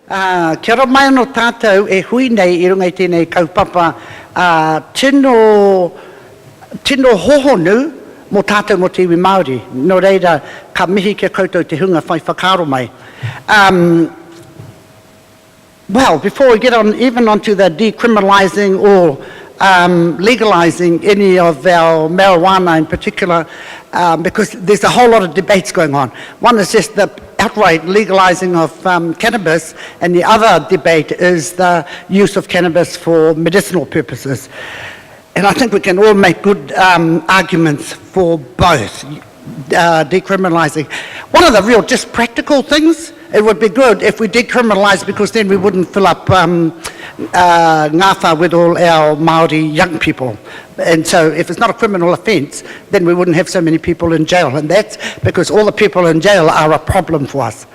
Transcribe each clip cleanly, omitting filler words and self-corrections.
Kia ora mai anō tātou e hui nei I runga I tēnei kaupapa tino hohonu mō tātou mō te iwi Māori. Nō reira, ka mihi kia koutou te hunga whai whakaro mai. Well, before we get on, even onto the decriminalising or legalising any of our marijuana in particular, because there's a whole lot of debates going on. One is just the outright legalising of cannabis, and the other debate is the use of cannabis for medicinal purposes. And I think we can all make good arguments for both decriminalising. One of the real just practical things, it would be good if we decriminalised, because then we wouldn't fill up ngāwha with all our Māori young people. And so if it's not a criminal offence, then we wouldn't have so many people in jail. And that's because all the people in jail are a problem for us.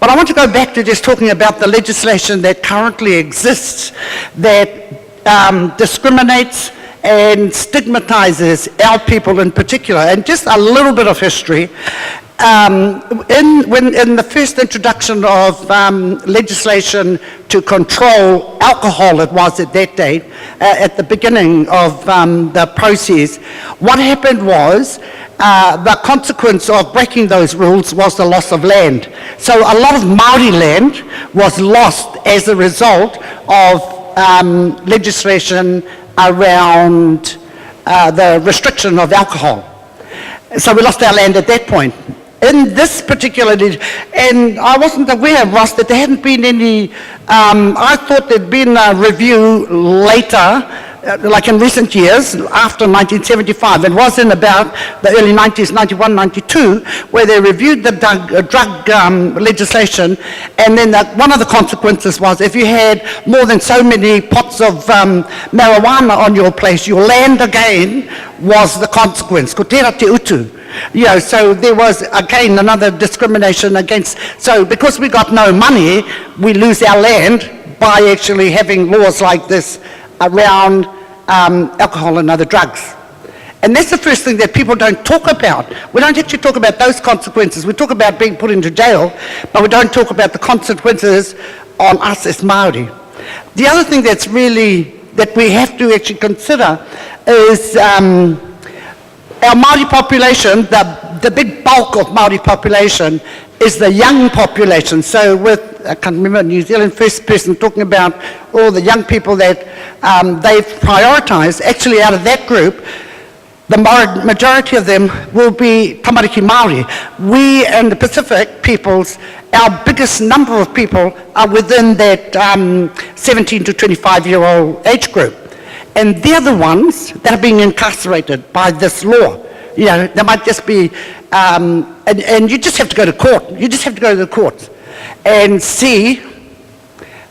But I want to go back to just talking about the legislation that currently exists that discriminates and stigmatises our people in particular. And just a little bit of history. In the first introduction of legislation to control alcohol, it was at that date, at the beginning of the process, what happened was the consequence of breaking those rules was the loss of land. So a lot of Māori land was lost as a result of legislation around the restriction of alcohol. So we lost our land at that point. In this particular, and I wasn't aware, Ross, that there hadn't been any, I thought there'd been a review later, like in recent years, after 1975. It was in about the early 90s, 91, 92, where they reviewed the drug legislation, and then one of the consequences was if you had more than so many pots of marijuana on your place, your land again was the consequence. Ko tērā te utu. You know, so there was, again, another discrimination against, so because we got no money, we lose our land by actually having laws like this around alcohol and other drugs. And that's the first thing that people don't talk about. We don't actually talk about those consequences. We talk about being put into jail, but we don't talk about the consequences on us as Māori. The other thing that's really, that we have to actually consider is our Māori population, the big bulk of Māori population is the young population. So with, I can't remember, New Zealand First person talking about all the young people that they've prioritised, actually out of that group, the majority of them will be tamariki Māori. We and the Pacific peoples, our biggest number of people are within that 17 to 25-year-old age group. And they're the ones that are being incarcerated by this law. You know, there might just be, and you just have to go to court. You just have to go to the courts and see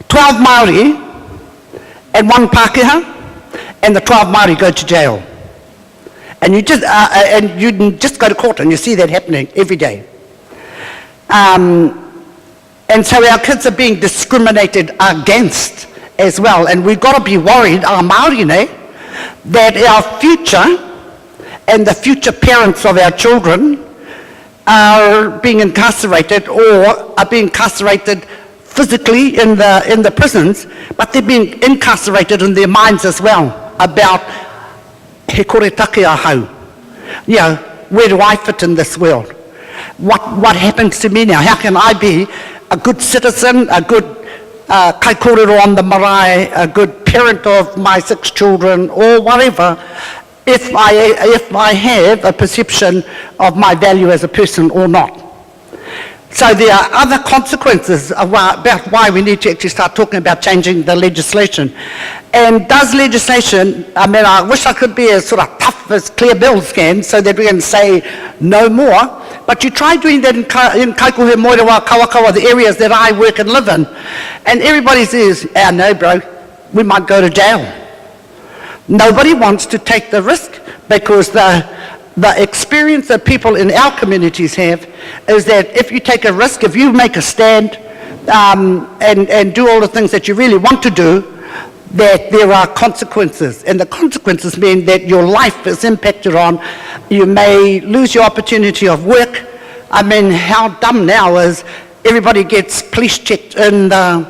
12 Māori and one Pākehā, and the 12 Māori go to jail. And you just go to court and you see that happening every day. And so our kids are being discriminated against as well, and we've got to be worried, our Māori, that our future and the future parents of our children are being incarcerated, or are being incarcerated physically in the prisons, but they're being incarcerated in their minds as well about he kore take a hau. You know, where do I fit in this world? What happens to me now? How can I be a good citizen, a good kaikorero on the marae, a good parent of my 6 children, or whatever, if I have a perception of my value as a person or not. So there are other consequences about why we need to actually start talking about changing the legislation. And does legislation, I mean, I wish I could be as sort of tough as Claire Bell's can so that we can say no more, but you try doing that in Kaikohe, Moerewa, Kawakawa, the areas that I work and live in, and everybody says, no bro, we might go to jail. Nobody wants to take the risk, because the experience that people in our communities have is that if you take a risk, if you make a stand and do all the things that you really want to do, that there are consequences. And the consequences mean that your life is impacted on. You may lose your opportunity of work. I mean, how dumb now is everybody gets police checked in the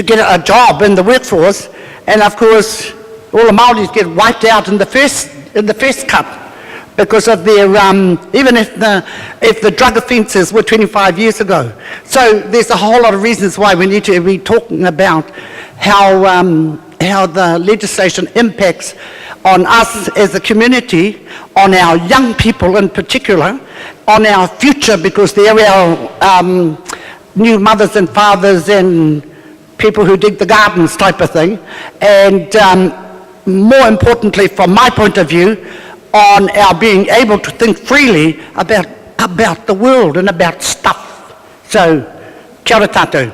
to get a job in the workforce, and of course all the Māoris get wiped out in the first cut because of their, even if the drug offences were 25 years ago. So there's a whole lot of reasons why we need to be talking about how the legislation impacts on us as a community, on our young people in particular, on our future, because they're our new mothers and fathers and people who dig the gardens type of thing, and more importantly, from my point of view, on our being able to think freely about the world and about stuff. So, kia ora tātou.